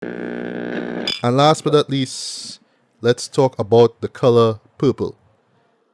And last but not least, let's talk about the color purple.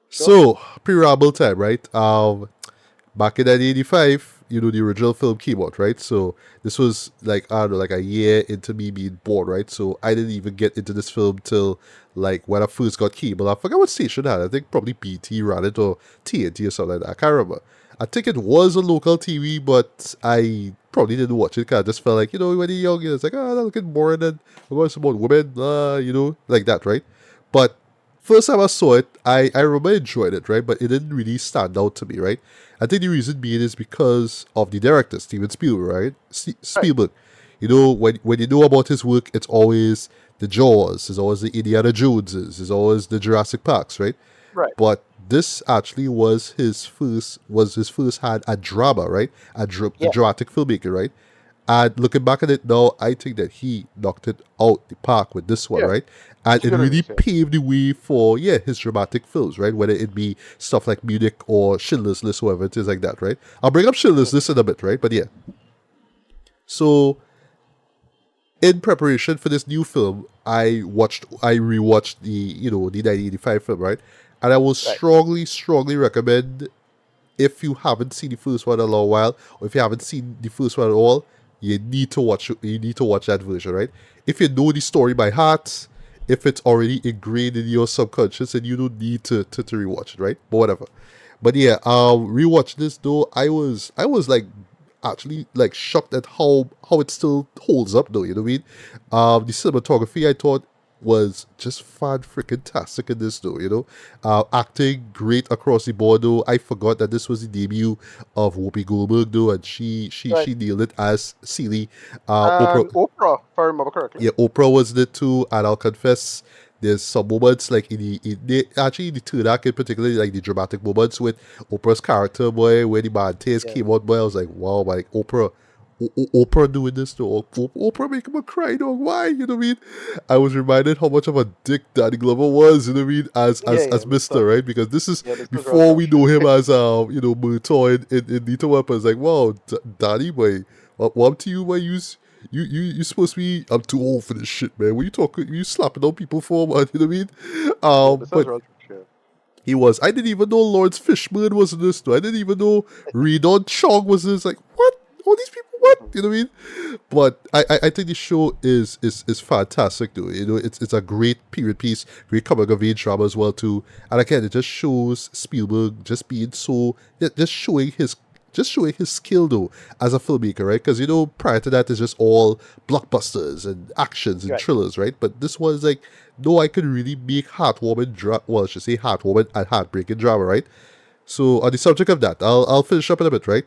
Sure. So, pre-Rabble time, right? Back in 1985, the original film came out, right? So this was like, I don't know, like a year into me being born, right? So I didn't even get into this film till like when I first got cable. I forgot what station it had. I think probably BT ran it or TNT or something like that. I can't remember. I think it was a local TV, but I probably didn't watch it because I just felt like, when you're young, it's like, that looking boring and we're going to about women, like that, right? But first time I saw it, I remember enjoying it, right? But it didn't really stand out to me, right? I think the reason being is because of the director, Steven Spielberg, right? Spielberg. When you know about his work, it's always the Jaws, it's always the Indiana Joneses, it's always the Jurassic Parks, right? Right. But this actually was his first hand at drama, right? A Yeah. dramatic filmmaker, right? And looking back at it now, I think that he knocked it out the park with this one, Yeah. right? And it Should really have. paved the way for, his dramatic films, right? Whether it be stuff like Munich or Schindler's List, whoever it is like that, right? I'll bring up Schindler's List in a bit, right? But yeah. So, in preparation for this new film, I rewatched the 1985 film, right? And I will Right. strongly recommend, if you haven't seen the first one in a long while, or if you haven't seen the first one at all, you need to watch that version, right? If you know the story by heart, if it's already ingrained in your subconscious, and you don't need to rewatch it, right? But whatever. But yeah, rewatch this though. I was like actually like shocked at how it still holds up though, you know what I mean? The cinematography I thought was just fan freaking tastic in this though, acting great across the board though. I forgot that this was the debut of Whoopi Goldberg though, and she Right. nailed it as Celie. And Oprah, Oprah, if I remember correctly. yeah, Oprah was in it too, and I'll confess, there's some moments like actually in the third act in particular, like the dramatic moments with Oprah's character, boy, when the Mantes Yeah. came out, boy, I was like, wow, like Oprah doing this to Oprah making him cry, dog. Why? You know what I mean? I was reminded how much of a dick Danny Glover was, you know what I mean, as Yeah. as Mister, right? Because this is Yeah. This was rough before stuff. we know him as Murtaugh in Lethal Weapons. Like, wow, Danny, boy, what up to you, boy? You supposed to be. I'm too old for this shit, man. What you talking? You slapping on people for, man? You know what I mean? Yeah. This was But rough shit. he was. I didn't even know Lawrence Fishburne was in this. Though. I didn't even know Redon Chong was in this. Like, what? All these people? What? You know what I mean? But I think the show is fantastic, though. It's a great period piece, great coming of age drama as well too. And again, it just shows Spielberg just being so, just showing his skill though as a filmmaker, right? Because prior to that, it's just all blockbusters and actions and Right. thrillers, right? But this was like, no, I could really make I should say heartwarming and heartbreaking drama, right? So on the subject of that, I'll finish up in a bit, right?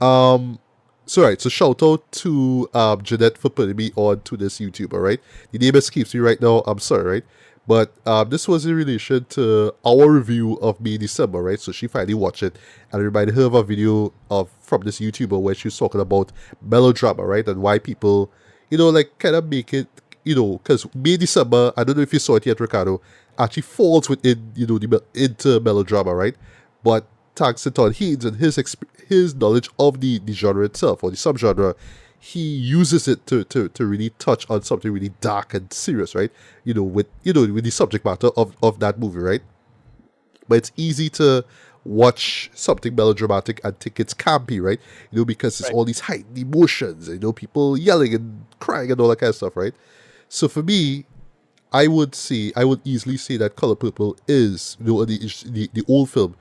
So right, so shout out to Jeanette for putting me on to this YouTuber, right? The name escapes me right now. I'm sorry, right? But this was in relation to our review of May December, right? So she finally watched it, and I reminded her of a video from this YouTuber where she was talking about melodrama, right? And why people, like kind of make it, because May December, I don't know if you saw it yet, Ricardo, actually falls within, into melodrama, right? But thanks to Todd Haynes and his knowledge of the genre itself or the subgenre, he uses it to really touch on something really dark and serious, right? With the subject matter of that movie, right? But it's easy to watch something melodramatic and think it's campy, right? Because it's Right. all these heightened emotions, people yelling and crying and all that kind of stuff, right? So for me, I would easily say that Color Purple is, the old film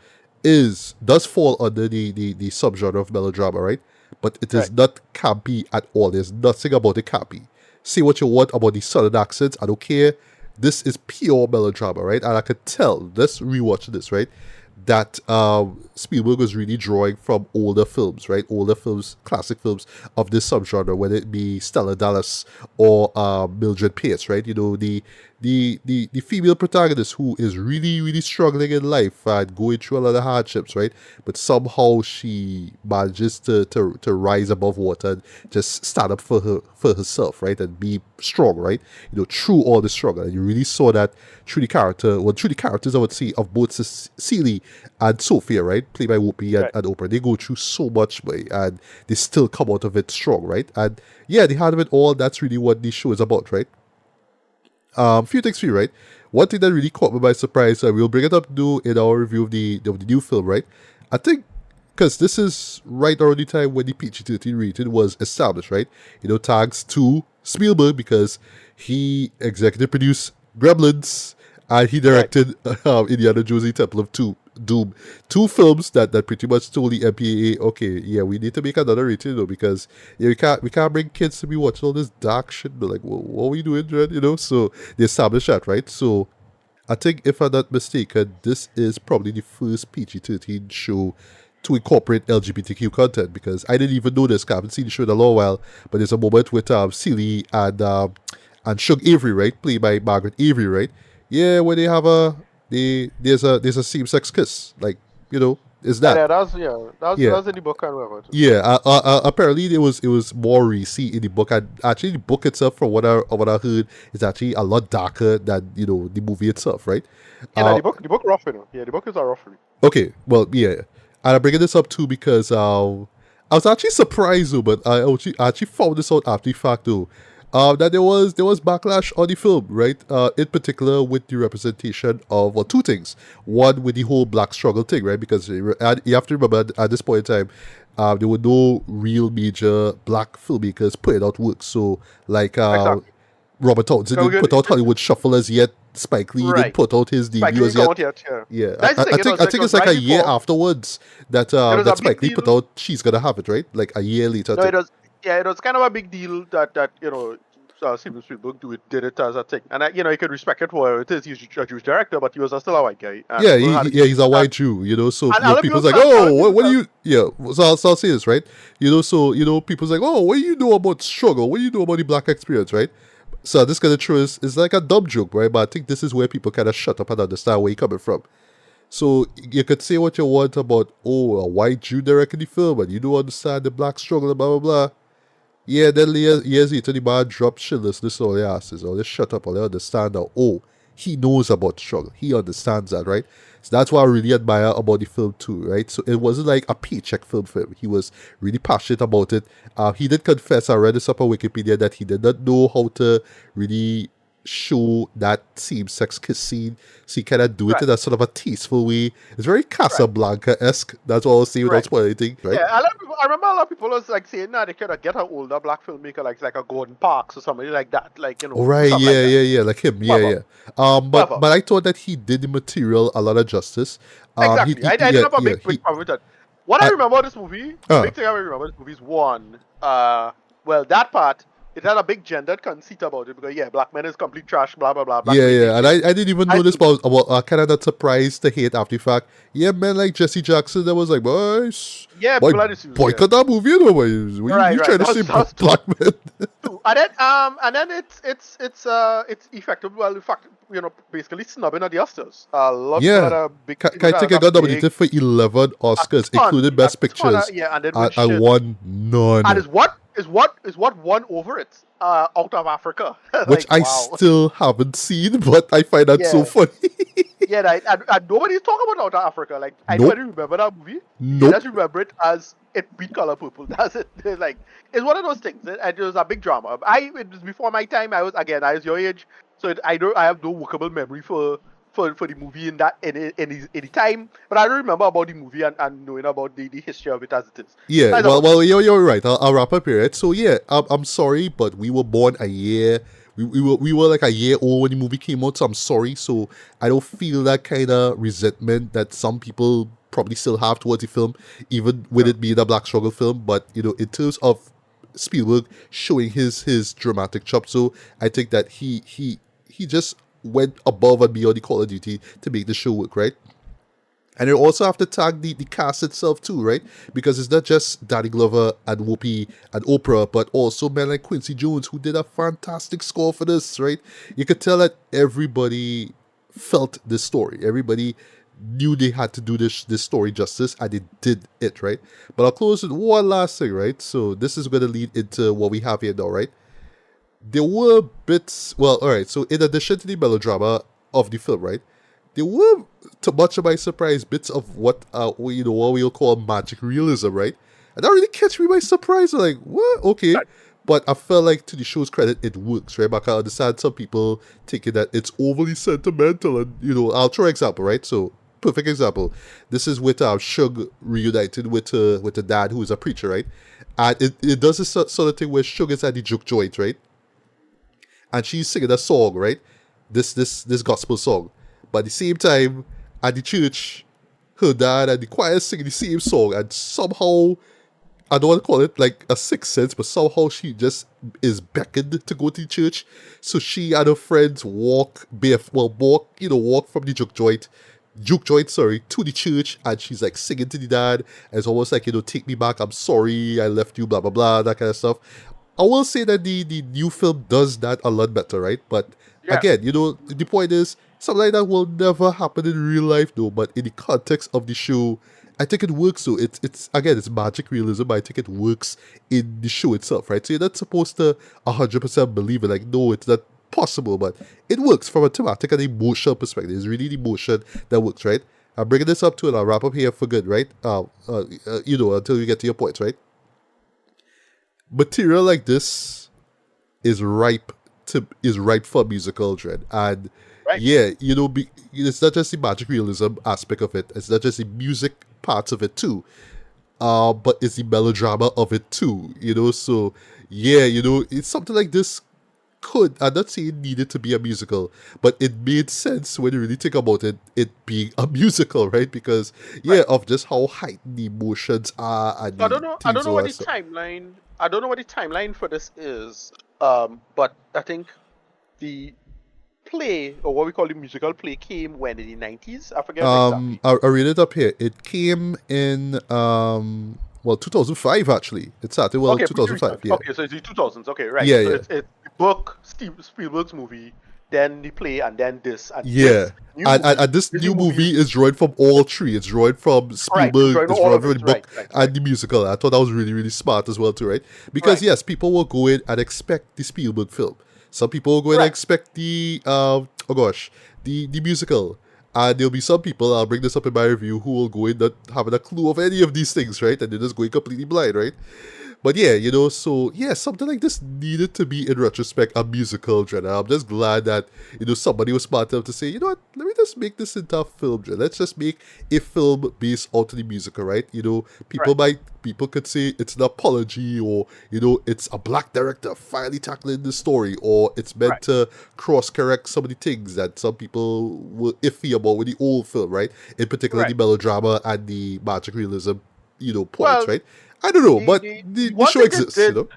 does fall under the subgenre of melodrama, right? But it is Right. not campy at all. There's nothing about it campy. Say what you want about the southern accents, I don't care. This is pure melodrama, right? And I could tell, let's rewatch this, right? That Spielberg was really drawing from older films, right? Older films, classic films of this subgenre, whether it be Stella Dallas or Mildred Pierce, right? the female protagonist who is really really struggling in life and going through a lot of hardships, right? But somehow she manages to rise above water and just stand up for herself, right? And be strong, right? Through all the struggle. And you really saw that through the characters, I would say, of both Celie and Sophia, right? Played by Whoopi Right. and Oprah. They go through so much, boy, and they still come out of it strong, right? And yeah, the heart of it all, that's really what this show is about, right? Few things for you, right? One thing that really caught me by surprise, and we'll bring it up in our review of the new film, right? I think because this is right around the time when the PG-13 rating was established, right? Thanks to Spielberg because he executive produced Gremlins and he Right. directed Indiana Jones: The Temple of Doom. Two films that pretty much told the MPAA, okay, yeah, we need to make another rating though because we can't bring kids to be watching all this dark shit. They're like, what are we doing, Dred? So they established that, right? So I think if I'm not mistaken, this is probably the first PG-13 show to incorporate LGBTQ content because I didn't even know this. 'Cause I haven't seen the show in a long while, but there's a moment with Celie and Shug Avery, right, played by Margaret Avery, right? Yeah, where they have there's a same-sex kiss, like is Yeah, that? that Yeah, was in the book and whatever too. yeah. Apparently it was more racy in the book, and actually the book itself, from what I heard, is actually a lot darker than the movie itself, right? Yeah, no, Uh, the book rough, Yeah, the book is a rough read. Okay, well, yeah, and I'm bringing this up too because I was actually surprised though, but I actually found this out after the fact though, that there was backlash on the film, right? In particular with the representation of two things. One with the whole black struggle thing, right? Because you have to remember at this point in time, there were no real major black filmmakers putting out work. So like Exactly. Robert Townsend So we didn't good. put out Hollywood Shuffle as yet. Spike Lee didn't Right. put out his Spike debut Lee as yet. count yet, yeah. Yeah, That's I, the I thing, think I think it's like right a year before. afterwards that It was a that big Spike Lee put deal. out She's Gonna Have It, right? Like a year later. I No, think. it was kind of a big deal that Steven Spielberg did it as a thing, and you could respect it for whatever it is. He's a Jewish director, but he was still a white guy, and Yeah, people had yeah, he's a and, white Jew, so and other people's people like, felt, oh, what do you, yeah, so I'll say this, right? So people's like, oh, what do you know about struggle? What do you know about the black experience, right? So this kind of true is like a dumb joke, right? But I think this is where people kind of shut up and understand where you're coming from. So you could say what you want about, oh, a white Jew directing the film, and you don't understand the black struggle, and blah blah blah. Yeah, then years later, the man dropped Schindler's List all their asses, or they shut up, or they understand that, oh, he knows about struggle. He understands that, right? So that's what I really admire about the film too, right? So it wasn't like a paycheck film for him. He was really passionate about it. He did confess, I read this up on Wikipedia, that he did not know how to really show that same-sex kiss scene. So he kind of do it right, in a sort of a tasteful way. It's very right, Casablanca-esque. That's what I'll say without right. spoiling anything, right? Yeah, I remember a lot of people was like saying, nah, they could get an older black filmmaker like a Gordon Parks or somebody like that, Oh, do right, something like yeah, that. yeah, yeah, like him, yeah, Whatever, yeah. But whatever. but I thought that he did the material a lot of justice. Exactly. I didn't Yeah, have a yeah, big problem with that. What I I, remember of this movie, the uh, big thing I remember of this movie is one, well, that part, it had a big gendered conceit about it because, yeah, black men is complete trash, blah, blah, blah, black yeah, men yeah, ain't and shit. I didn't even I know this, think, but I was kind of not surprised to hate after the fact. Yeah, man, like Jesse Jackson, that was like, yeah, boy, people had issues, yeah. boycott that movie, boy. What you Right, trying to say, that's true. black men? True. And then it's effective. Well, in fact, basically snubbing at the Oscars. A lot of people had Yeah. a big, Can I think I got nominated for 11 a Oscars, ton, including a Best ton of, Pictures. yeah, and then win I shit. won And none, is what won over it? Out of Africa, which like I wow, still haven't seen, but I find that so yeah, funny. yeah. Right. And nobody's talking about Out of Africa. Like I Nope. nobody remember that movie. They Nope. just remember it as it beat Color Purple. That's it. It's like it's one of those things. It was a big drama. It was before my time. I was your age, so I have no workable memory for the movie in that any time. But I don't remember about the movie and knowing about the history of it as it is. Yeah, That's well, about it. you're right. I'll wrap up here. Right? So yeah, I'm sorry, but we were born a year. We were like a year old when the movie came out. So I'm sorry. So I don't feel that kind of resentment that some people probably still have towards the film, even with No. it being a black struggle film. But in terms of Spielberg showing his dramatic chops, so I think that he just went above and beyond the Call of Duty to make the show work, right? And you also have to tag the cast itself too, right? Because it's not just Danny Glover and Whoopi and Oprah, but also men like Quincy Jones, who did a fantastic score for this, right? You could tell that everybody felt this story. Everybody knew they had to do this story justice, and they did it, right? But I'll close with one last thing, right? So this is going to lead into what we have here now, right? There were bits. Well, all right. So in addition to the melodrama of the film, right, there were, to much of my surprise, bits of what what we'll call magic realism, right? And that really catch me by surprise. I'm like, what? Okay. But I felt like, to the show's credit, it works, right? But I understand some people thinking that it's overly sentimental, and I'll throw an example, right? So, perfect example. This is with Suge reunited with the dad who is a preacher, right? And it does this sort of thing where Suge is at the juke joint, right? And she's singing a song, right? This gospel song. But at the same time, at the church, her dad and the choir singing the same song, and somehow, I don't want to call it like a sixth sense, but somehow she just is beckoned to go to the church. So she and her friends walk from the juke joint, sorry, to the church, and she's like singing to the dad. And it's almost like, take me back, I'm sorry, I left you, blah blah blah, that kind of stuff. I will say that the new film does that a lot better, right? But Yeah. again, the point is, something like that will never happen in real life, though. But in the context of the show, I think it works. So it's again, it's magic realism, but I think it works in the show itself, right? So you're not supposed to 100% believe it. Like, no, it's not possible, but it works from a thematic and emotional perspective. It's really the emotion that works, right? I'm bringing this up to, and I'll wrap up here for good, right? Until you get to your points, right? Material like this is ripe for musical dread. And Right. yeah, it's not just the magic realism aspect of it, it's not just the music parts of it too, but it's the melodrama of it too, so yeah, it's something like this. I'm not saying it needed to be a musical, but it made sense when you really think about it being a musical, right? Because yeah, Right. of just how heightened the emotions are and So I the don't know. I don't themes know and all what that the stuff. timeline. I don't know what the timeline for this is. But I think the play, or what we call the musical play, came when, in the 90s. I forget exactly. I read it up here. It came in 2005 actually. It started Okay, pretty 2005. recent. Yeah, Okay, so it's the 2000s. Okay, right. yeah, So yeah, it's the book, Steve Spielberg's movie, then the play, and then this. And yeah. this new And movie, this this new new movie movie is is drawn from all three. It's drawn from right. It's Spielberg. drawing It's all drawn of from it. the Right, book right, right, and the musical. I thought that was really really smart as well too, right? Because right, yes, people will go in and expect the Spielberg film. Some people will go in and right, expect the the musical. And there'll be some people, I'll bring this up in my review, who will go in not having a clue of any of these things, right? And they're just going completely blind, right? But yeah, so yeah, something like this needed to be, in retrospect, a musical, Jen. And I'm just glad that, somebody was smart enough to say, you know what, let me just make this into a film, Jen. Let's just make a film based out of the musical, right? right, People could say it's an apology, or, it's a black director finally tackling the story, or it's meant right, to cross correct some of the things that some people were iffy about with the old film, right? In particular, the right. melodrama and the magic realism, points, Well, right? I don't know, the, but the the, the the one show thing they exists, did,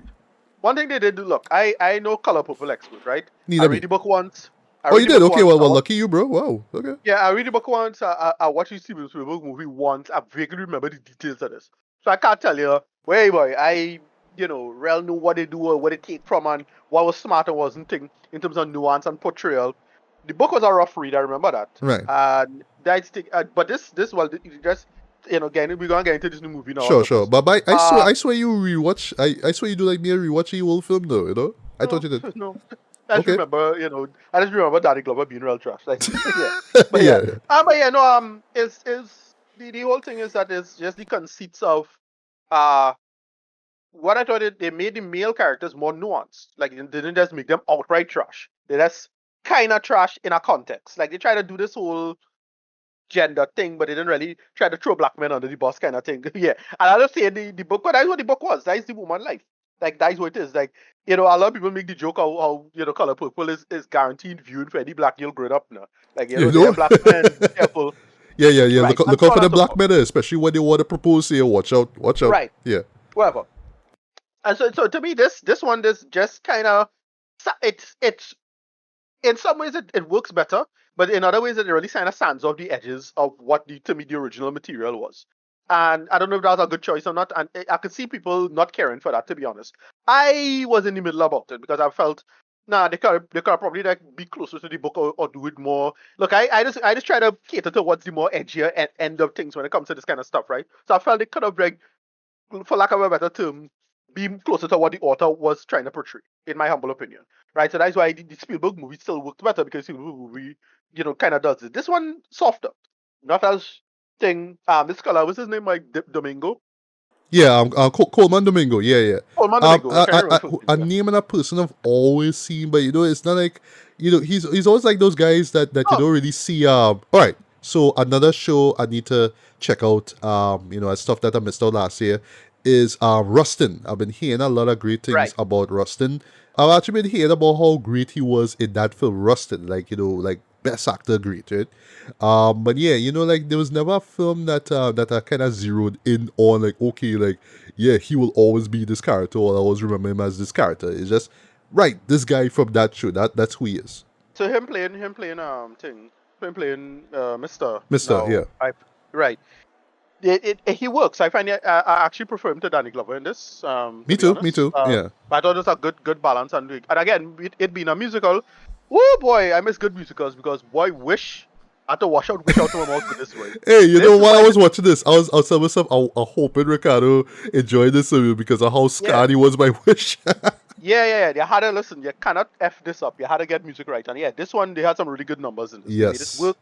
one thing they did. Look, I know Color Purple expert, right? I Neither read me. the book once. I Oh, read you the did? book Okay, once. well, lucky you, bro. Wow. Okay. Yeah, I read the book once. I watched the Steven Spielberg movie once. I vaguely remember the details of this, so I can't tell you. Well, boy, I real know what they do or what they take from, and what was smart and wasn't thing in terms of nuance and portrayal. The book was a rough read. I remember that. Right. And that's thing. But this well, it just again, we're gonna get into this new movie now, Sure, all of sure. us. But Uh I swear you rewatch. I swear you do like me and rewatch the old film, though. I thought no, you did. no. I just Okay. remember, I just remember Danny Glover being real trash. Like, yeah, but yeah, Yeah. Yeah. but yeah, no, is the whole thing is that it's just the conceits of, uh, what I thought they made the male characters more nuanced. Like, they didn't just make them outright trash. They just kind of trash in a context. Like, they try to do this whole gender thing, but they didn't really try to throw black men under the bus kind of thing. Yeah. And I just say the book, but that's what the book was. That is the woman life. Like, that's what it is. Like, a lot of people make the joke how Color Purple is guaranteed viewing for any black girl growing up now. Like, You they know? have black men, be careful. Yeah, yeah, yeah. Right. And Look so out on for the and so black forth. men, especially when they want to propose here. Watch out. Watch out. Right. Yeah. Whatever. And so to me, this one, this just kind of, it's in some ways it works better, but in other ways, it really kind of sands off the edges of what to me the original material was. And I don't know if that was a good choice or not. And I could see people not caring for that, to be honest. I was in the middle about it because I felt, nah, they could probably like be closer to the book or do it more. Look, I just try to cater towards the more edgier end of things when it comes to this kind of stuff, right? So I felt they could have like, for lack of a better term, be closer to what the author was trying to portray, in my humble opinion. Right? So that's why the Spielberg movie still worked better because the Spielberg movie, kind of does it. This one softer, not as thing. This color, what's his name? Like Domingo. Yeah, Coleman Domingo. Yeah, yeah. Coleman Domingo. I can't remember his first A name. name and a person I've always seen, but it's not like he's always like those guys that you Oh, don't really see. All right. So another show I need to check out. Stuff that I missed out last year is Rustin. I've been hearing a lot of great things right. about Rustin. I've actually been hearing about how great he was in that film Rustin. Like like best actor great, right? But yeah, like there was never a film that I kind of zeroed in on. Like, okay, like yeah, he will always be this character, or I always remember him as this character. It's just right, this guy from that show. That's who he is, So him playing him playing Mister. Mister. No, Yeah, right. He works. I find I actually prefer him to Danny Glover in this. To me be too, me honest, too. Yeah, I thought it was a good balance and again it being a musical. Oh boy, I miss good musicals because boy, I had to wish out of my mouth with this one. hey, This is while I why was watching this, I was telling myself I hoping Ricardo enjoyed this movie because of how yeah scarred he was my wish. yeah. You had to listen. You cannot f this up. You had to get music right, and yeah, this one they had some really good numbers in this. They made it Yes, work.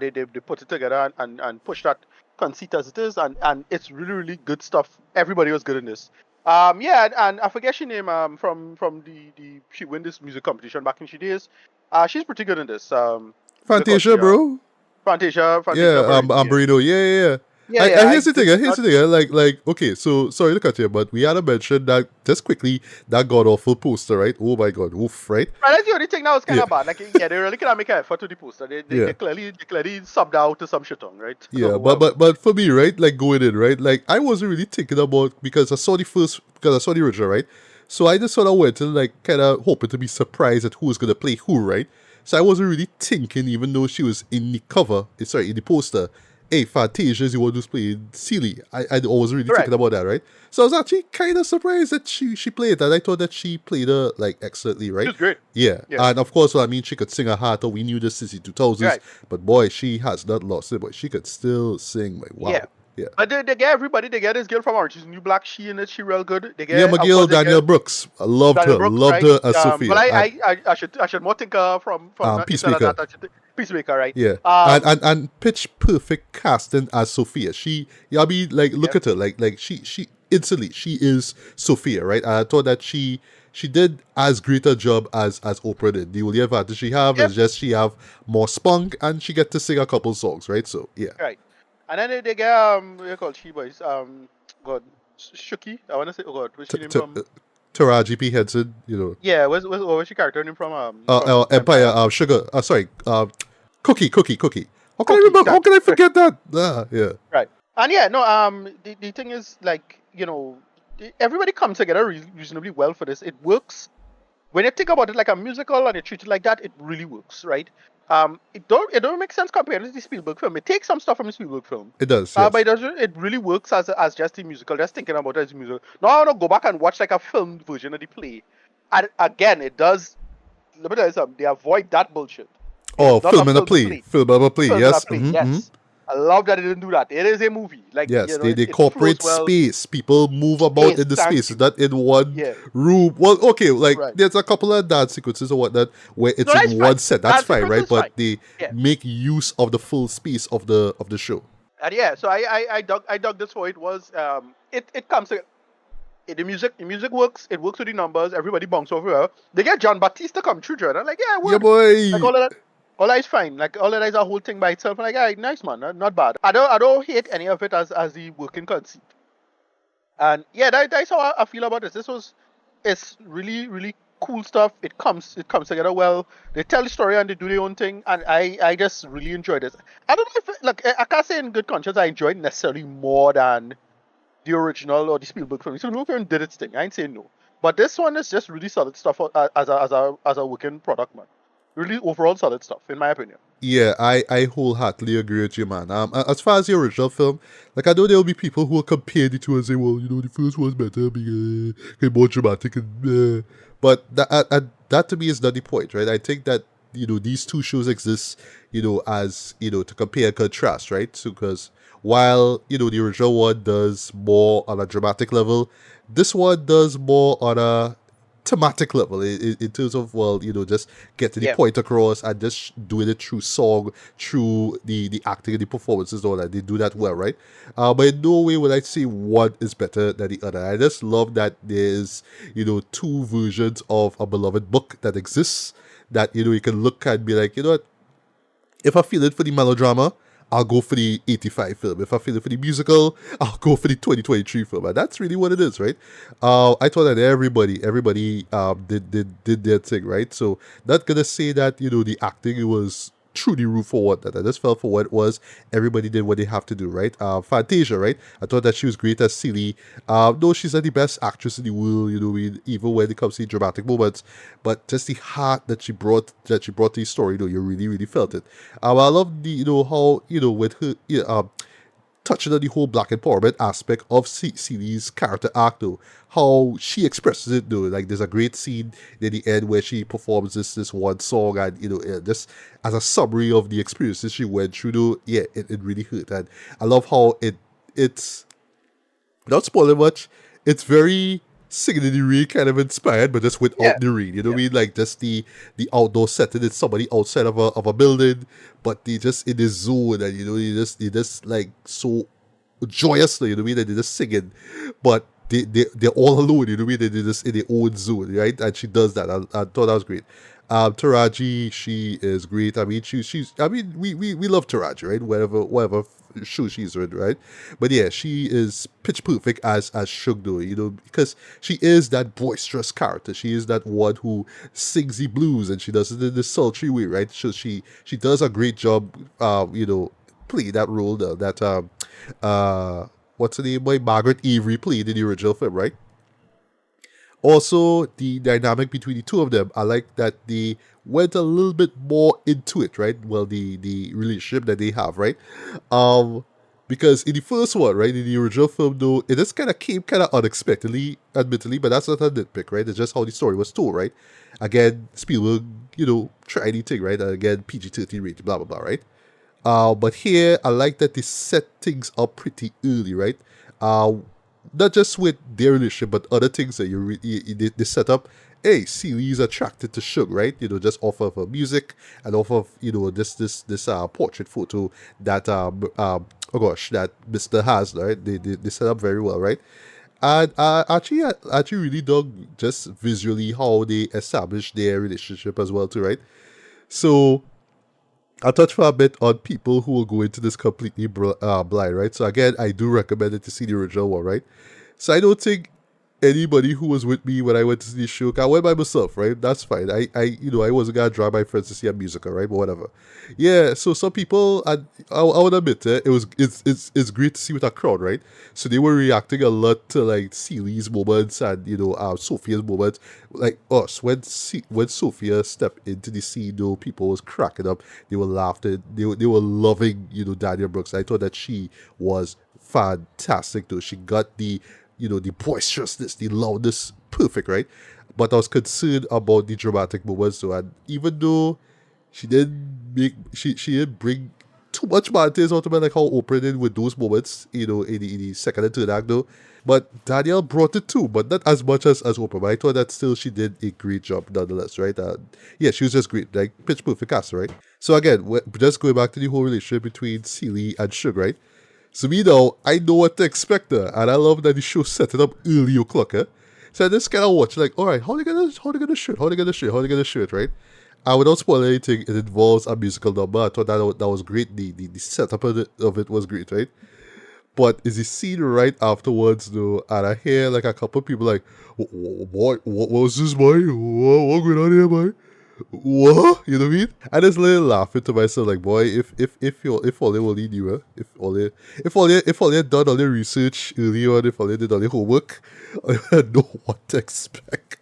They put it together and push that conceit as it is, and it's really really good stuff. Everybody was good in this. Yeah, and I forget she name from the she win this music competition back in she days. She's pretty good in this. What they call Fantasia, she bro. Fantasia Yeah, Barrett. Yeah, Burrito. Yeah, yeah, yeah. yeah. Here's the thing. This is Here's not. the thing. Like, okay. So sorry to cut you, but we had to mention that just quickly that god awful poster, right? Oh my god, oof, right? Right, that's the only thing that was kind Yeah, of bad. Like, yeah, they really cannot make an effort to the poster. yeah, They clearly subbed out to some shit on, right? yeah. So whatever. But for me, right? Like going in, right? Like I wasn't really thinking about because I saw the original, right? So I just sort of went and like kind of hoping to be surprised at who's gonna play who, right? So I wasn't really thinking, even though she was in the cover, sorry, in the poster. Hey, Fantasia is the one who's playing Celie. I wasn't really thinking Correct. about that, right? So I was actually kind of surprised that she played that. I thought that she played her like excellently, She right? was great. Yeah, Yeah. and of course, well, I mean, she could sing her heart out. We knew this since the 2000s, Right. but boy, she has not lost it. But she could still sing. Like, Yeah. wow. Yeah. But they get everybody. They get this girl from Orange is the New Black. She in it. She real good. They Yeah, get, of McGill, course, they Daniel get Brooks. I Daniel Brooks, loved right? her as But Sophia. And I should more think from instead of Peacemaker. that I should think Peacemaker, right? Yeah, and pitch perfect casting as Sophia. Yeah, I mean, like, look Yeah. at her, like she instantly she is Sophia, right? I thought that she did as great a job as Oprah did. The only advantage she have Yep. is just she have more spunk and she get to sing a couple songs, right? So yeah, Right. And then they get what you call she boys. God, Shuki. I want to say. Oh God, what's she name from? Taraji P Henson, Yeah, where's she character name from Empire, Empire? Sugar, sorry, Cookie. Cookie. How That. can I forget that? Yeah, Right. And yeah, no, the thing is, like, everybody comes together reasonably well for this. It works. When you think about it like a musical and you treat it like that, it really works, right? It don't make sense compared to the Spielberg film. It takes some stuff from the Spielberg film. it does. But Yes, it really works as just a musical, just thinking about it as a musical. Now I want to go back and watch like a film version of the play. And again, it does, let me tell you something, they avoid that bullshit. It is oh, not a film and a film to play, play. Yes. Film and a play, yes. I love that it didn't do that. It is a movie. Like, Yes, they it flows incorporate well. space. People move about Space, in the thank space. you. It's not in one Yeah, room. Well, okay, like right. there's a couple of dance sequences or whatnot where No, it's that's in one fine. set. That's That fine, sequence right? is fine. But they Yeah. make use of the full space of the show. And yeah, so I dug this for it was it comes to the music works, it works with the numbers, everybody bounce over her. They get John Baptiste to come through Jordan. Like, yeah, Yeah, word. Like boy. all that is fine. Like all that is a whole thing by itself. Like, yeah, nice man, not bad. I don't hate any of it as the working conceit. And yeah, that's how I feel about this. It's really, really cool stuff. It comes together well. They tell the story and they do their own thing, and I just really enjoy this. I don't know if look, I can't say in good conscience I enjoyed necessarily more than the original or the Spielberg film. The Spielberg film did its thing. I ain't saying no, but this one is just really solid stuff as a working product, man. really overall solid stuff, in my opinion. Yeah, I wholeheartedly agree with you, man. As far as the original film, like I know there will be people who will compare the two and say, well, the first one's better because it's more dramatic, but that to me is not the point, right? I think that these two shows exist, as to compare and contrast, right? So because while the original one does more on a dramatic level, this one does more on a thematic level in terms of, well, just getting the Yeah. point across and just doing it through song, through the acting and the performances, all that. They do that well, right? But in no way would I say one is better than the other. I just love that there's two versions of a beloved book that exists, that you can look and be like, what, if I feel it for the melodrama, I'll go for the 85 film. If I feel it for the musical, I'll go for the 2023 film. And that's really what it is, right? I thought that everybody did their thing, right? So not gonna say that, the acting, it was through the roof for what that. I just felt for what it was. Everybody did what they have to do, right? Fantasia, right? I thought that she was great as Celie. No, she's not the best actress in the world, even when it comes to the dramatic moments, but just the heart that she brought to the story, you really, really felt it. I love the, how, with her, touching on the whole black empowerment aspect of Celie's character arc, though, how she expresses it, though. Like, there's a great scene near the end where she performs this one song, and just as a summary of the experiences she went through, though. Yeah, it really hurt, and I love how it's without spoiling much, it's very Singing in the Rain kind of inspired, but just Yeah. without the rain. You know Yeah. what I mean? Like just the outdoor setting. It's somebody outside of a building, but they just in this zone, and they just like so joyously. You know what I mean? And they're just singing, but they're all alone. You know what I mean? They're just in their own zone, right? And she does that. I thought that was great. Taraji, she is great. I mean, she's. I mean, we love Taraji, right? Whatever show she's in, right? But yeah, she is pitch perfect as Shugdo, because she is that boisterous character. She is that one who sings the blues, and she does it in this sultry way, right? So she does a great job, playing that role, that what's her name? Boy, Margaret Avery played in the original film, right? Also, the dynamic between the two of them, I like that they went a little bit more into it, right? Well, the relationship that they have, right? Um, because in the first one, right, in the original film, though, it just kind of came kind of unexpectedly, admittedly, but that's not a nitpick, right? It's just how the story was told, right? Again, Spielberg, try anything, right? And again, PG-13 rating, blah blah blah, right? But here, I like that they set things up pretty early, right? Uh, Not just with their relationship, but other things that they set up. Hey, Celie is attracted to Shug, right? Just off of her music and off of this portrait photo that oh gosh, that Mister has, right? They set up very well, right? And I actually really dug just visually how they established their relationship as well too, right? So I'll touch for a bit on people who will go into this completely blind, right? So again, I do recommend it to see the original one, right? So I don't think anybody who was with me when I went to see the show, 'cause I went by myself, right? That's fine. I wasn't gonna drive my friends to see a musical, right? But whatever. Yeah. So some people, I would admit it's great to see with a crowd, right? So they were reacting a lot to like Celie's moments and Sophia's moments, like us when Sophia stepped into the scene, though, people was cracking up. They were laughing. They were loving Daniel Brooks. I thought that she was fantastic, though. She got the boisterousness, the loudness, perfect, right? But I was concerned about the dramatic moments, though, and even though she didn't bring too much Martinez out of it, like how Oprah did with those moments, in the second and third act, though. But Danielle brought it too, but not as much as Oprah. But I thought that still she did a great job nonetheless, right? Yeah, she was just great, like pitch perfect cast, right? So again, just going back to the whole relationship between Celie and Suge, right? So me now, I know what to expect there, and I love that the show set it up early o'clock, eh? So I just kind of watch, like, all right, how they gonna shoot, how they gonna shoot, right? And without spoiling anything, it involves a musical number. I thought that was great. The setup of it was great, right? But is the scene right afterwards, though, and I hear like a couple of people like, what was this, boy? What going on here, boy? What? You know what I mean? I just little laughing to myself, like, boy, if all they will need you, if all they done all their research early on, if all they did all their homework, I know what to expect.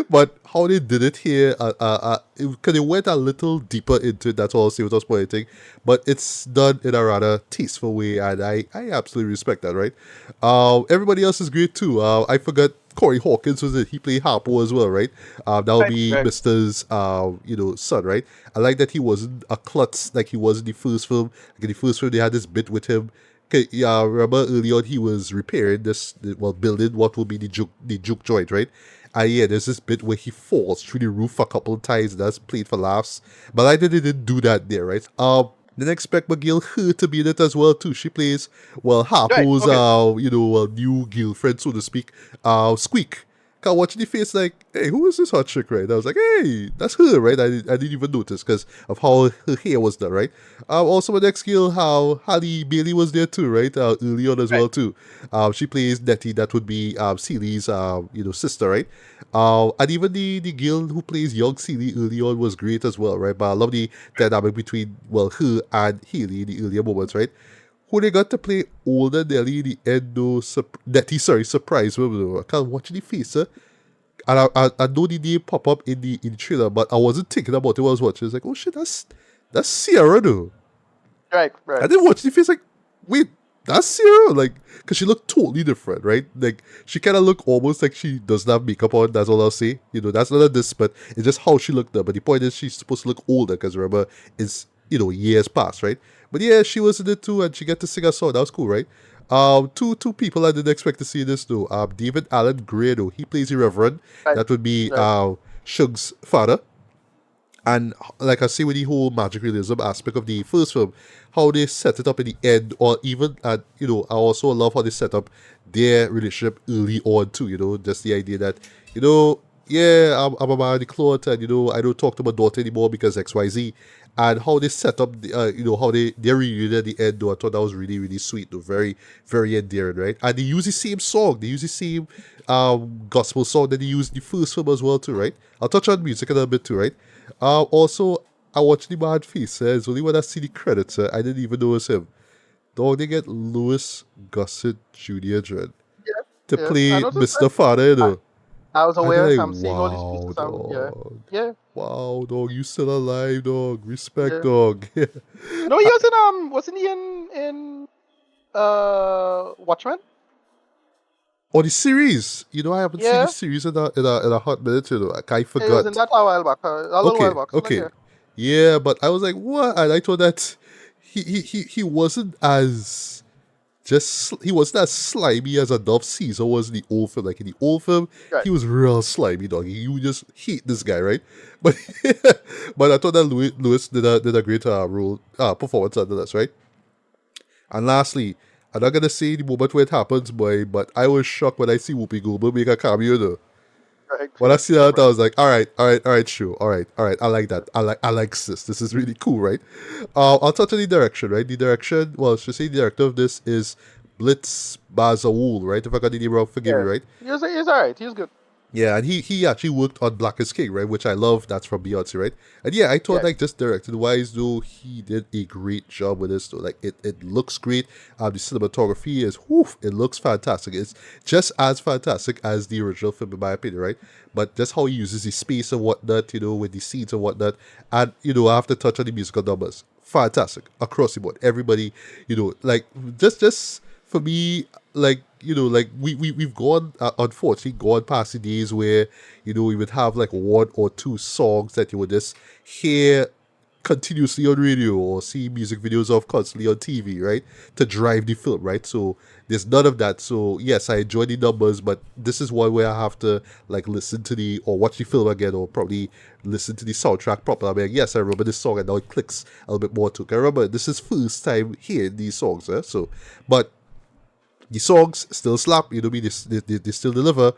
But how they did it here, cause they went a little deeper into it, that's all I'll say without spoiling anything. But it's done in a rather tasteful way, and I absolutely respect that, right? Everybody else is great too. I forgot Corey Hawkins was it. He played Harpo as well, right? That would Right, be right, Mister's, son, right? I like that he wasn't a klutz like he was in the first film. Like in the first film, they had this bit with him. Okay, yeah, remember early on he was repairing this, well, building what will be the juke joint, right? Yeah, there's this bit where he falls through the roof a couple of times. That's played for laughs, but I didn't do that there, right? Didn't expect McGill her to be in it as well too. She plays well right. Harpo's Okay, new girlfriend, so to speak, Squeak. Cause watching the face like, hey, who is this hot chick, right? I was like, hey, that's her, right? I didn't even notice because of how her hair was done, right? Also, my next girl, how Halle Bailey was there too, right? Early on as right. well too. She plays Nettie, that would be Celi's sister, right? And even the girl who plays young Celie early on was great as well, right? But I love the dynamic between her and Haley in the earlier moments, right? Who they got to play older Nelly in the end, though, Nettie, sorry, surprise. I can't watch the face, and I know the name pop up in the trailer, but I wasn't thinking about it while I was watching. It's like, oh shit, that's Sierra though. Right, I right. didn't watch the face like, wait, that's Sierra? Like, because she looked totally different, right? Like, she kind of looked almost like she doesn't have makeup on, that's all I'll say. That's not a diss, but it's just how she looked there. But the point is, she's supposed to look older, because remember, it's, years past, right? But yeah, she was in it too, and she got to sing a song. That was cool, right? Two people I didn't expect to see this though. David Allen Gray, though. He plays the Reverend. Right, That would be right, Shug's father. And like I say with the whole magic realism aspect of the first film, how they set it up in the end, or even at I also love how they set up their relationship early on too. Just the idea that yeah, I'm a man of the cloth, and I don't talk to my daughter anymore because X Y Z, and how they set up the how they reunited at the end. Though I thought that was really really sweet, though very very endearing, right? And they use the same song, they use the same gospel song that they used in the first film as well too, right? I'll touch on music a little bit too, right? Also, I watched the Mad Face. It's only when I see the credits, I didn't even notice him. Dog, they get Louis Gossett Jr. Dread Yeah, to yeah. I play noticed that. Mr. Father, I, I was And they're aware. like, I'm seeing all these wow, pieces. Yeah, dog. yeah, Wow, dog, you still alive, dog. Respect, yeah. dog. No, he was in wasn't he in Watchmen? Or the series. I haven't seen the Yeah, series in a hot minute, Like, I he was in forgot. that a while back, a little Okay, while back. So like, okay. yeah, Yeah, but I was like, what? And I thought that he wasn't as he wasn't as slimy as Adolf Caesar was in the old film. Like in the old film, right. he was real slimy, dog. You just hate this guy, right? But but I thought that Lewis did a great role performance under this, right? And lastly, I'm not gonna say the moment where it happens, boy, but I was shocked when I see Whoopi Goldberg make a cameo though. Right, When I see that, I right. was like, all right, all right, all right, sure, all right, all right. I like that. I like this. This is really cool, right? I'll touch on the direction, right? The direction, well, should say the director of this is Blitz Bazawul, right? If I got the name wrong, forgive me, Yeah, right? he was alright. He was good. Yeah, and he actually worked on Black is King, right? Which I love. That's from Beyonce, right? And yeah, I thought Yeah, like just directed wise though, he did a great job with this though. Like it looks great. The cinematography is it looks fantastic. It's just as fantastic as the original film in my opinion, right? But just how he uses the space and whatnot, with the scenes and whatnot. And I have to touch on the musical numbers. Fantastic. Across the board. Everybody, like just for me, like we've gone unfortunately gone past the days where we would have like one or two songs that you would just hear continuously on radio or see music videos of constantly on TV, right? To drive the film, right? So there's none of that. So yes, I enjoy the numbers, but this is one where I have to like listen to the or watch the film again or probably listen to the soundtrack properly. I'm like, yes, I remember this song and now it clicks a little bit more too. I remember this is first time hearing these songs, so but the songs still slap, they still deliver.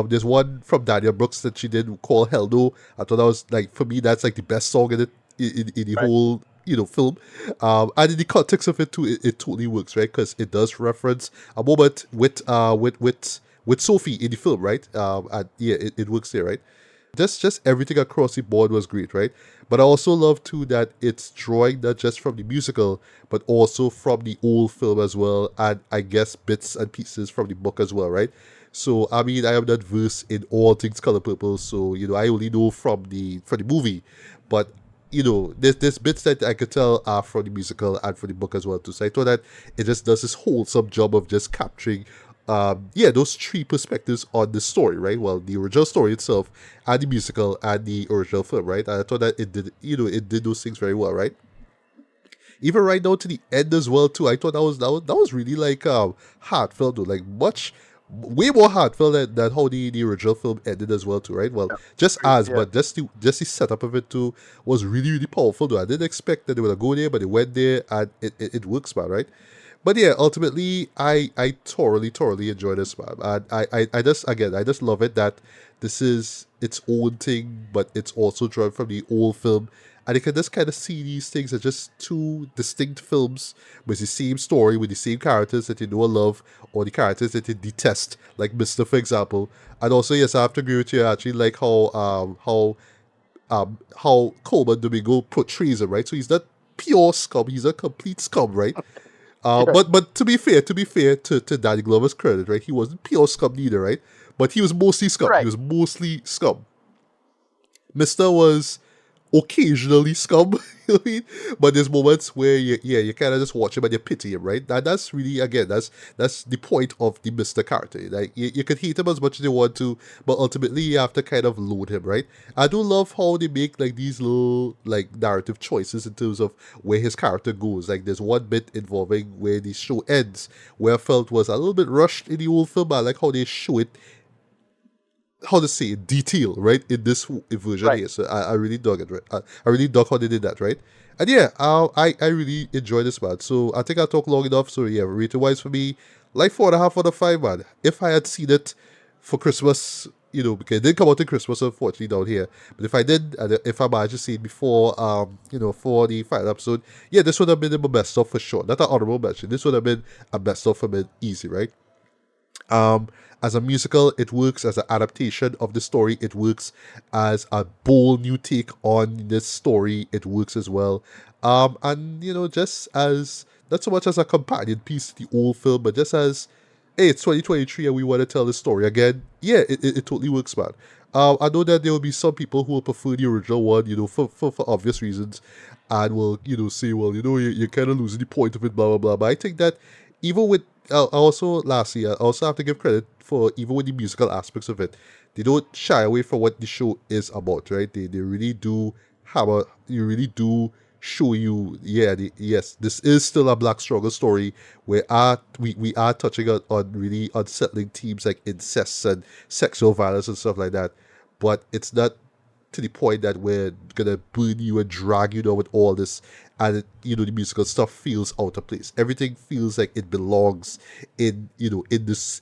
There's one from Daniel Brooks that she did called Hell No. I thought that was like for me that's like the best song in it in the right. whole film. And in the context of it too, it totally works, right? Because it does reference a moment with Sophie in the film, right? And yeah, it works there, right? Just everything across the board was great, right? But I also love too that it's drawing not just from the musical, but also from the old film as well, and I guess bits and pieces from the book as well, right? So I mean, I am not versed in all things Color Purple, so I only know from the movie, but there's bits that I could tell are from the musical and from the book as well too. So I thought that it just does this wholesome job of just capturing, those three perspectives on the story, right? Well, the original story itself, and the musical, and the original film, right? And I thought that it did those things very well, right? Even right down to the end as well too. I thought that was really like heartfelt though, like much way more heartfelt than how the original film ended as well too, right? Well, Yeah. just Agreed. as Yeah. but just the setup of it too was really really powerful though. I didn't expect that they would go there, but they went there and it works, man, right? But yeah, ultimately, I thoroughly enjoy this, man. And I just love it that this is its own thing, but it's also drawn from the old film. And you can just kind of see these things as just two distinct films with the same story, with the same characters that you know and love, or the characters that you detest, like Mister, for example. And also, yes, I have to agree with you. I actually like how Coleman Domingo portrays him, right? So he's not pure scum; he's a complete scum, right? Yeah. But to be fair to Danny Glover's credit, right? He wasn't pure scum neither, right? But he was mostly scum. He Right. was mostly scum. Mister was occasionally scum, you know what I mean? But there's moments where you kind of just watch him and you pity him, right? That's really, again, that's the point of the Mister character. Like you can hate him as much as you want to, but ultimately you have to kind of load him, right? I do love how they make like these little like narrative choices in terms of where his character goes. Like there's one bit involving where the show ends, where I felt was a little bit rushed in the old film. I like how they show it, how to say it, detail, right, in this version Right. here. So I really dug it, right? I really dug how they did that, right? And yeah, I really enjoy this, man. So I think I talked long enough. So yeah, rating wise for me, like 4.5 out of 5, man. If I had seen it for Christmas, because it didn't come out in Christmas, unfortunately, down here. But if I did, and if I managed to see it before, for the final episode, yeah, this would have been my best stuff for sure. Not an honorable mention. This would have been a best stuff for me, easy, right? Um, as a musical, it works as an adaptation of the story. It works as a bold new take on this story. It works as well. And just as not so much as a companion piece to the old film, but just as, hey, it's 2023 and we want to tell the story again. Yeah, it totally works, man. I know that there will be some people who will prefer the original one, for obvious reasons, and will, say, well, you're kind of losing the point of it, blah, blah, blah. But I think that even with, also, lastly, I also have to give credit for, even with the musical aspects of it, they don't shy away from what the show is about, right? They really do you really do show you, yeah, yes, this is still a black struggle story where we are touching on really unsettling themes like incest and sexual violence and stuff like that. But it's not to the point that we're gonna burn you and drag you down with all this, and the musical stuff feels out of place. Everything feels like it belongs in this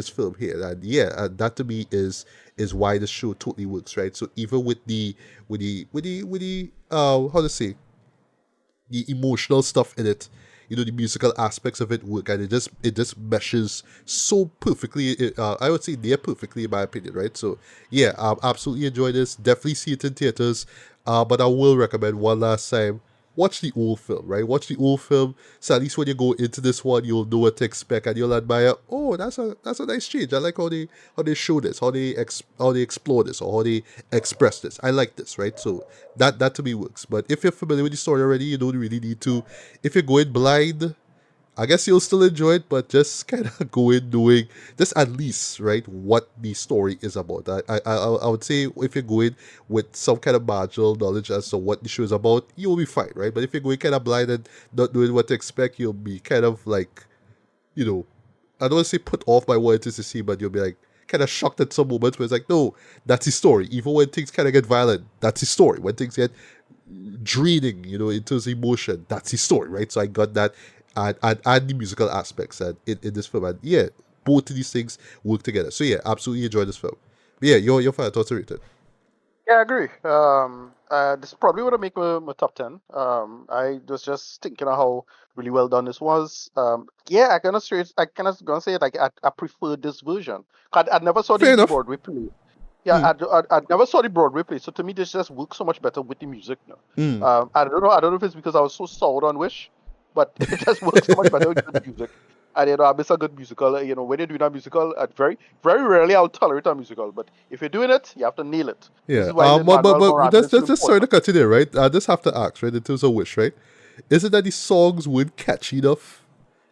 film here. And yeah, and that to me is why the show totally works, right? So even with the how to say, the emotional stuff in it, the musical aspects of it work, and it just meshes so perfectly. I would say near perfectly, in my opinion, right? So yeah, absolutely enjoy this. Definitely see it in theaters. But I will recommend one last time. Watch the old film, right? Watch the old film. So at least when you go into this one, you'll know what to expect, and you'll admire. Oh, that's a nice change. I like how they show this, how they explore this, or how they express this. I like this, right? So that to me works. But if you're familiar with the story already, you don't really need to. If you're going blind, I guess you'll still enjoy it, but just kind of go in knowing just at least, right, what the story is about. I would say if you're going with some kind of marginal knowledge as to what the show is about, you'll be fine, right? But if you're going kind of blind and not knowing what to expect, you'll be kind of like, you know, I don't want to say put off by what it is to see, but you'll be like kind of shocked at some moments where it's like, no, that's his story. Even when things kind of get violent, that's his story. When things get draining, in terms of emotion, that's his story, right? So I got that, and the musical aspects and in this film, and yeah, both of these things work together. So yeah, absolutely enjoy this film. But yeah, your final thoughts are rated. Yeah, I agree. This probably would have made my top 10. I was just thinking of how really well done this was. Yeah, I kind of gonna say it, like I prefer this version. I never saw Fair the enough. Broadway play. Yeah, Mm, I never saw the Broadway play, so to me this just works so much better with the music now. mm. I don't know if it's because I was so sold on Wish, but it just works so much better with the music. And I miss a good musical. When you're doing a musical, very very rarely I'll tolerate a musical. But if you're doing it, you have to nail it. This Yeah. is why Lin Manuel But Miranda is so that's just sorry to important. cut you there, right? I just have to ask, right? In terms of Wish, right? Is it that the songs weren't catchy enough?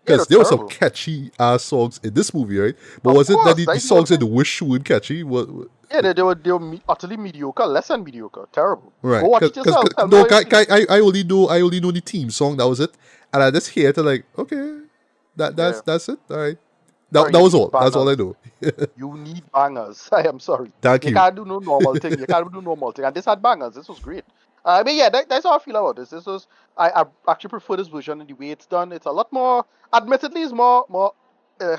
Yeah, Because they're there were some terrible. catchy ass songs in this movie, right? But Of was it that course, the that's the whole songs in thing. the Wish weren't catchy? Yeah, they were utterly mediocre, less than mediocre, terrible. Go Right? watch it Because yourself. Tell me no, how you feel. I only know the theme song. That was it, and I just hear it and like, okay, Yeah, that's it. All right, sorry, that you was need all. That's all I bangers. know. You need bangers. I am sorry. Thank You you. can't do no normal thing. You can't do normal thing. And this had bangers. This was great. I mean, yeah, that's how I feel about this. I actually prefer this version and the way it's done. It's a lot more. Admittedly, it's more uh,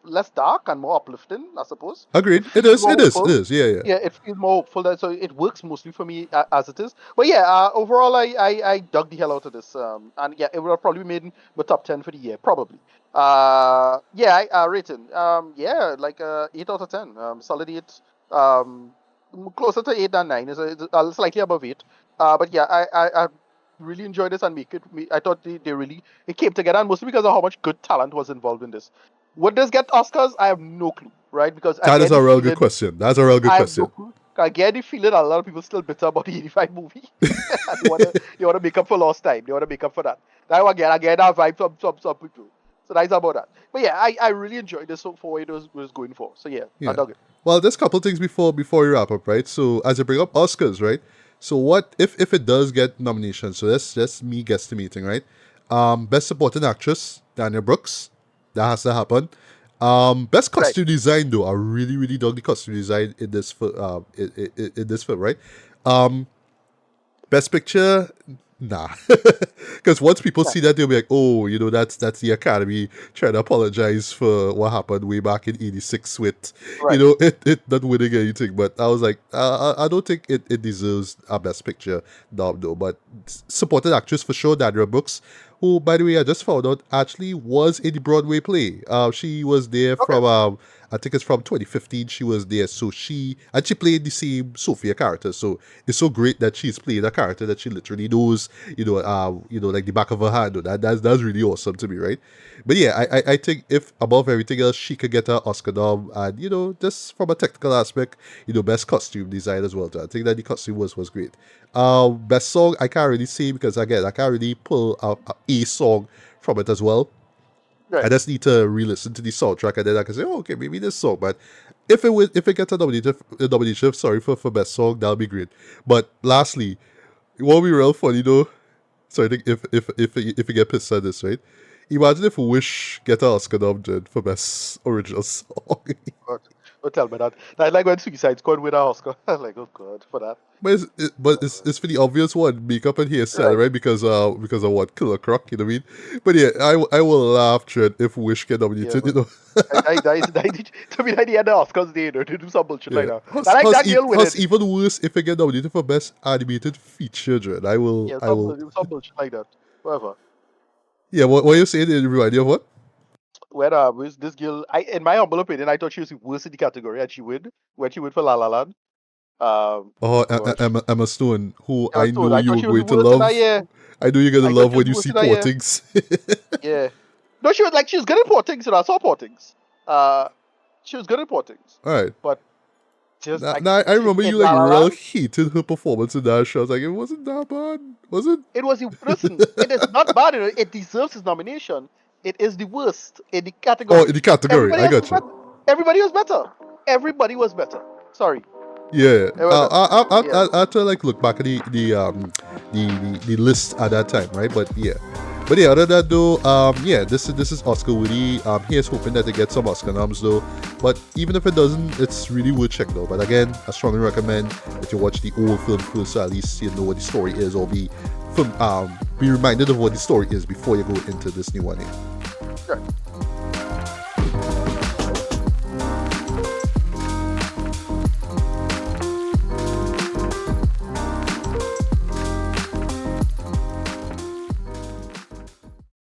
less dark and more uplifting. I suppose it Agreed. It feels is. more It is. It hopeful. is. Yeah. Yeah. Yeah, it feels more hopeful. So it works mostly for me as it is. But yeah, overall, I dug the hell out of this. And yeah, it would have probably made the top 10 for the year, probably. Yeah, rating. Yeah, like 8 out of 10. Solid 8. Closer to 8 than 9. It's slightly above 8. But yeah, I really enjoyed this and make it. I thought they really it came together, and mostly because of how much good talent was involved in this. Would this get Oscars? I have no clue, right? Because I That is get the a real good feeling question. That's a real good I have no question. clue. I get the feeling a lot of people still bitter about the 85 movie. And they wanna make up for lost time. They wanna make up for that. That I get that vibe from some people. So that's about that. But yeah, I really enjoyed this for what it was going for. So yeah, I Yeah. dug it. Well, there's a couple things before we wrap up, right? So as you bring up Oscars, right? So what if it does get nominations? So that's just me guesstimating, right? Best Supporting Actress, Daniel Brooks. That has to happen. Best Right. costume design though. I really dug the costume design in this in this film, right? Best Picture, nah. Because once people Yeah. see that, they'll be like, oh, that's the Academy trying to apologize for what happened way back in '86 with, Right. it not winning anything. But I was like, I don't think it deserves a Best Picture nom, though. But supported actress for sure, Daniel Brooks, who, by the way, I just found out actually was in the Broadway play. She was there Okay. from I think it's from 2015. She was there, so she played the same Sophia character. So it's so great that she's playing a character that she literally knows, like the back of her hand. That's really awesome to me, right? But yeah, I think if above everything else, she could get an Oscar nom, and just from a technical aspect, best costume design as well. Too. I think that the costume was great. Best song I can't really say because again I can't really pull a song from it as well. I Right. just need to re-listen to the soundtrack and then I can say, oh, okay, maybe this song. But if it gets a nomination, sorry for best song, that'll be great. But lastly, it won't be real funny though. So I think if you get pissed at this, right? Imagine if Wish get an Oscar nominated for best original song. God. Don't tell me that. That's like when Suicide Squad win an Oscar. I'm like, oh god, for that. But it's for the obvious one, makeup and hairstyle, Right. right? Because of what Killer Croc, you know what I mean? But yeah, I will laugh Trent if Wish get Yeah, nominated, man. To me, that the end of Oscars day, to do some bullshit like Yeah. that. I like that girl with How's it. even worse if I get nominated for best animated feature, Trent. I will Yeah, I will some bullshit like that. Whatever. Yeah, what you saying in remind you of what? Where was this girl? In my humble opinion, I thought she was the worst in the category, and she win when she went for La La Land. Oh, Gosh, Emma Stone, who Emma I Stone. know I you thought were she was the going to worst in that love. year. I know you're gonna I thought love she was when the you worst see in that poor year. things. Yeah. No, she was good at poor things, and I saw poor things. Uh, she was good at poor things, All right. but just like Now I remember in you like La La real Land, hated her performance in that show. I was like, it wasn't that bad, was it? it was the listen. It is not bad. It deserves its nomination. It is the worst in the Oh, in the category. category, Everybody I else was got you. better. Everybody was better. Everybody was better. Sorry, Yeah, it wasn't. Yeah. I have to like look back at the list at that time, right? But yeah. Other than that though, yeah, this is Oscar Woody. Here's hoping that they get some Oscar noms though. But even if it doesn't, it's really worth checking though. But again, I strongly recommend that you watch the old film first, so at least you know what the story is, or be reminded of what the story is before you go into this new one here. Sure.